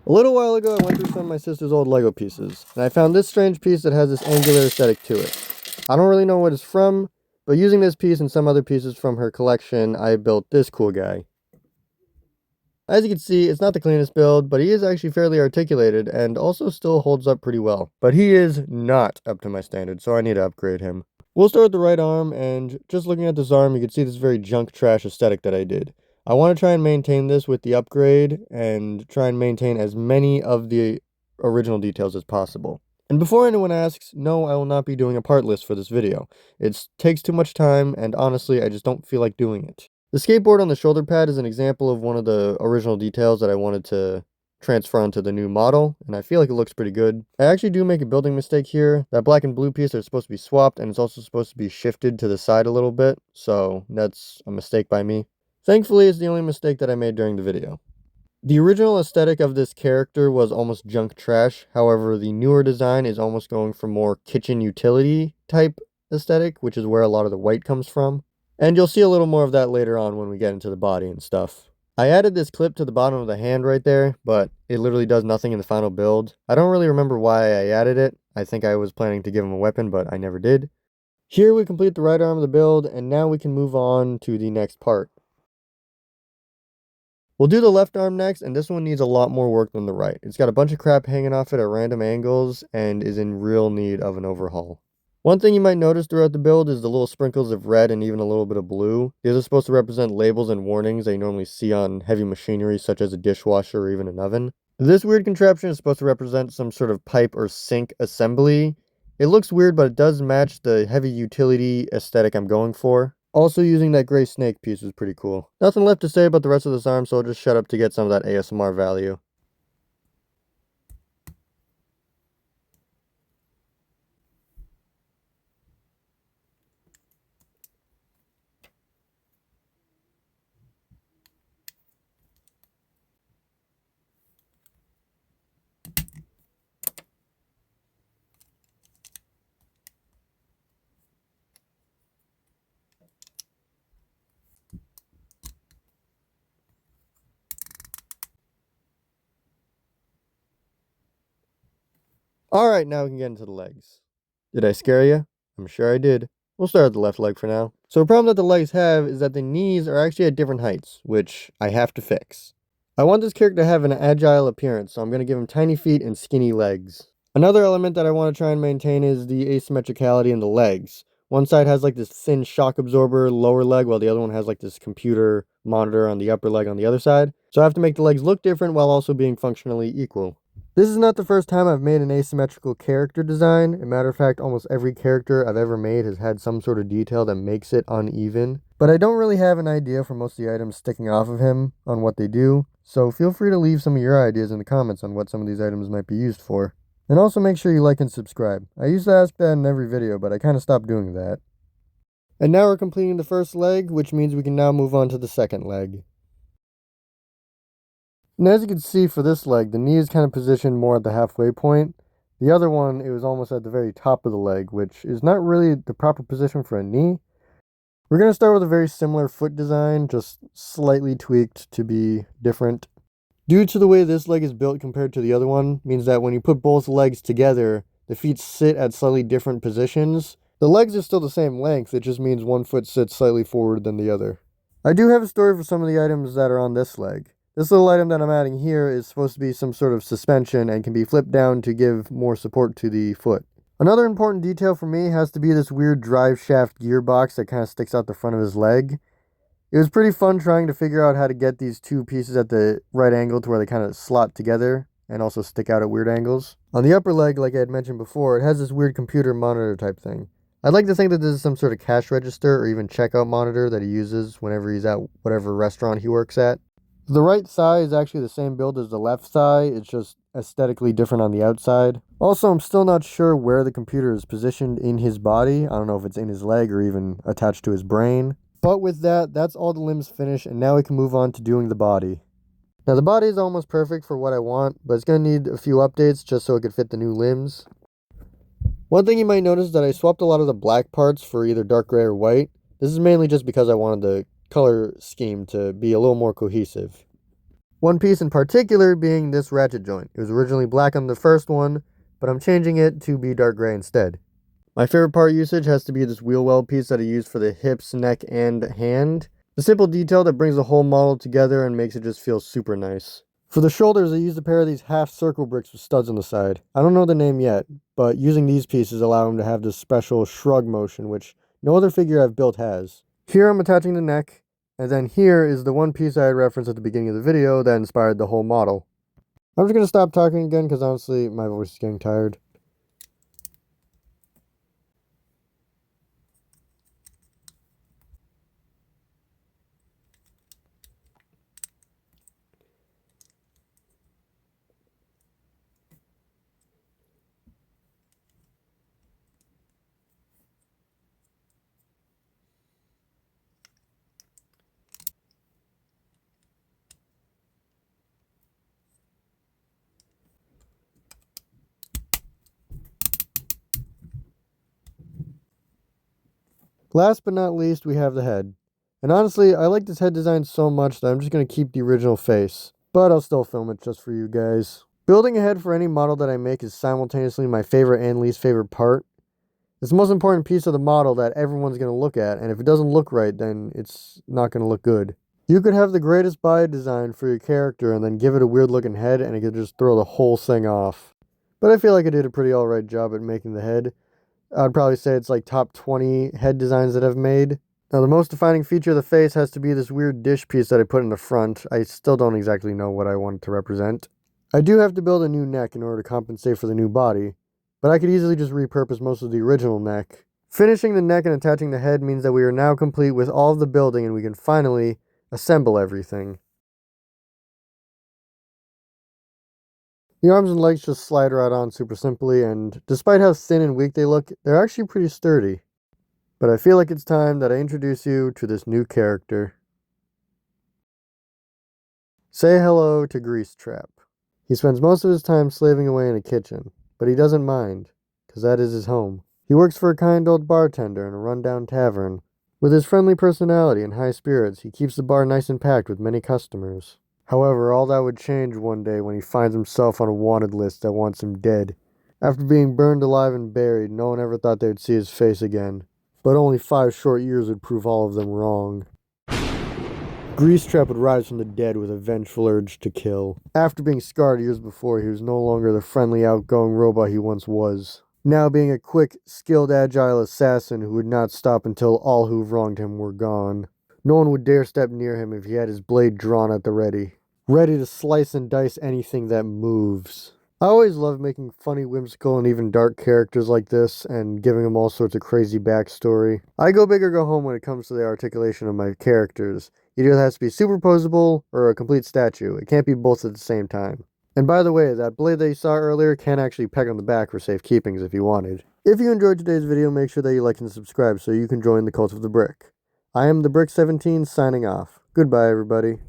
A little while ago, I went through some of my sister's old Lego pieces, and I found this strange piece that has this angular aesthetic to it. I don't really know what it's from, but using this piece and some other pieces from her collection, I built this cool guy. As you can see, it's not the cleanest build, but he is actually fairly articulated and also still holds up pretty well. But he is not up to my standards, so I need to upgrade him. We'll start with the right arm, and just looking at this arm, you can see this very junk trash aesthetic that I did. I want to try and maintain this with the upgrade and try and maintain as many of the original details as possible. And before anyone asks, no, I will not be doing a part list for this video. It takes too much time, and honestly, I just don't feel like doing it. The skateboard on the shoulder pad is an example of one of the original details that I wanted to transfer onto the new model, and I feel like it looks pretty good. I actually do make a building mistake here. That black and blue piece are supposed to be swapped, and it's also supposed to be shifted to the side a little bit, so that's a mistake by me. Thankfully, it's the only mistake that I made during the video. The original aesthetic of this character was almost junk trash, however, the newer design is almost going for more kitchen utility type aesthetic, which is where a lot of the white comes from. And you'll see a little more of that later on when we get into the body and stuff. I added this clip to the bottom of the hand right there, but it literally does nothing in the final build. I don't really remember why I added it. I think I was planning to give him a weapon, but I never did. Here we complete the right arm of the build, and now we can move on to the next part. We'll do the left arm next, and this one needs a lot more work than the right. It's got a bunch of crap hanging off it at random angles, and is in real need of an overhaul. One thing you might notice throughout the build is the little sprinkles of red and even a little bit of blue. These are supposed to represent labels and warnings that you normally see on heavy machinery such as a dishwasher or even an oven. This weird contraption is supposed to represent some sort of pipe or sink assembly. It looks weird, but it does match the heavy utility aesthetic I'm going for. Also, using that gray snake piece was pretty cool. Nothing left to say about the rest of this arm, so I'll just shut up to get some of that ASMR value. Alright, now we can get into the legs. Did I scare you? I'm sure I did. We'll start with the left leg for now. So a problem that the legs have is that the knees are actually at different heights, which I have to fix. I want this character to have an agile appearance, so I'm going to give him tiny feet and skinny legs. Another element that I want to try and maintain is the asymmetricality in the legs. One side has like this thin shock absorber lower leg, while the other one has like this computer monitor on the upper leg on the other side. So I have to make the legs look different while also being functionally equal. This is not the first time I've made an asymmetrical character design. As a matter of fact, almost every character I've ever made has had some sort of detail that makes it uneven. But I don't really have an idea for most of the items sticking off of him on what they do, so feel free to leave some of your ideas in the comments on what some of these items might be used for. And also make sure you like and subscribe. I used to ask that in every video, but I kind of stopped doing that. And now we're completing the first leg, which means we can now move on to the second leg. And as you can see for this leg, the knee is kind of positioned more at the halfway point. The other one, it was almost at the very top of the leg, which is not really the proper position for a knee. We're going to start with a very similar foot design, just slightly tweaked to be different. Due to the way this leg is built compared to the other one, means that when you put both legs together, the feet sit at slightly different positions. The legs are still the same length, it just means one foot sits slightly forward than the other. I do have a story for some of the items that are on this leg. This little item that I'm adding here is supposed to be some sort of suspension and can be flipped down to give more support to the foot. Another important detail for me has to be this weird drive shaft gearbox that kind of sticks out the front of his leg. It was pretty fun trying to figure out how to get these two pieces at the right angle to where they kind of slot together and also stick out at weird angles. On the upper leg, like I had mentioned before, it has this weird computer monitor type thing. I'd like to think that this is some sort of cash register or even checkout monitor that he uses whenever he's at whatever restaurant he works at. The right thigh is actually the same build as the left thigh, it's just aesthetically different on the outside. Also, I'm still not sure where the computer is positioned in his body. I don't know if it's in his leg or even attached to his brain. But with that, that's all the limbs finished, and now we can move on to doing the body. Now the body is almost perfect for what I want, but it's going to need a few updates just so it could fit the new limbs. One thing you might notice is that I swapped a lot of the black parts for either dark gray or white. This is mainly just because I wanted the color scheme to be a little more cohesive. One piece in particular being this ratchet joint. It was originally black on the first one, but I'm changing it to be dark gray instead. My favorite part usage has to be this wheel well piece that I use for the hips, neck, and hand. The simple detail that brings the whole model together and makes it just feel super nice. For the shoulders, I used a pair of these half circle bricks with studs on the side. I don't know the name yet, but using these pieces allow them to have this special shrug motion, which no other figure I've built has. Here I'm attaching the neck, and then here is the one piece I had referenced at the beginning of the video that inspired the whole model. I'm just going to stop talking again because honestly my voice is getting tired. Last but not least, we have the head. And honestly, I like this head design so much that I'm just going to keep the original face. But I'll still film it just for you guys. Building a head for any model that I make is simultaneously my favorite and least favorite part. It's the most important piece of the model that everyone's going to look at, and if it doesn't look right, then it's not going to look good. You could have the greatest body design for your character and then give it a weird looking head and it could just throw the whole thing off. But I feel like I did a pretty alright job at making the head. I'd probably say it's like top 20 head designs that I've made. Now the most defining feature of the face has to be this weird dish piece that I put in the front. I still don't exactly know what I want it to represent. I do have to build a new neck in order to compensate for the new body, but I could easily just repurpose most of the original neck. Finishing the neck and attaching the head means that we are now complete with all of the building and we can finally assemble everything. The arms and legs just slide right on super simply, and despite how thin and weak they look, they're actually pretty sturdy. But I feel like it's time that I introduce you to this new character. Say hello to Grease Trap. He spends most of his time slaving away in a kitchen, but he doesn't mind, because that is his home. He works for a kind old bartender in a rundown tavern. With his friendly personality and high spirits, he keeps the bar nice and packed with many customers. However, all that would change one day when he finds himself on a wanted list that wants him dead. After being burned alive and buried, no one ever thought they would see his face again. But only 5 short years would prove all of them wrong. Grease Trap would rise from the dead with a vengeful urge to kill. After being scarred years before, he was no longer the friendly, outgoing robot he once was. Now being a quick, skilled, agile assassin who would not stop until all who wronged him were gone. No one would dare step near him if he had his blade drawn at the ready. Ready to slice and dice anything that moves. I always love making funny, whimsical, and even dark characters like this, and giving them all sorts of crazy backstory. I go big or go home when it comes to the articulation of my characters. Either it has to be superposable or a complete statue. It can't be both at the same time. And by the way, that blade that you saw earlier can actually peg on the back for safekeepings if you wanted. If you enjoyed today's video, make sure that you like and subscribe so you can join the Cult of the Brick. I am the Brick17 signing off. Goodbye, everybody.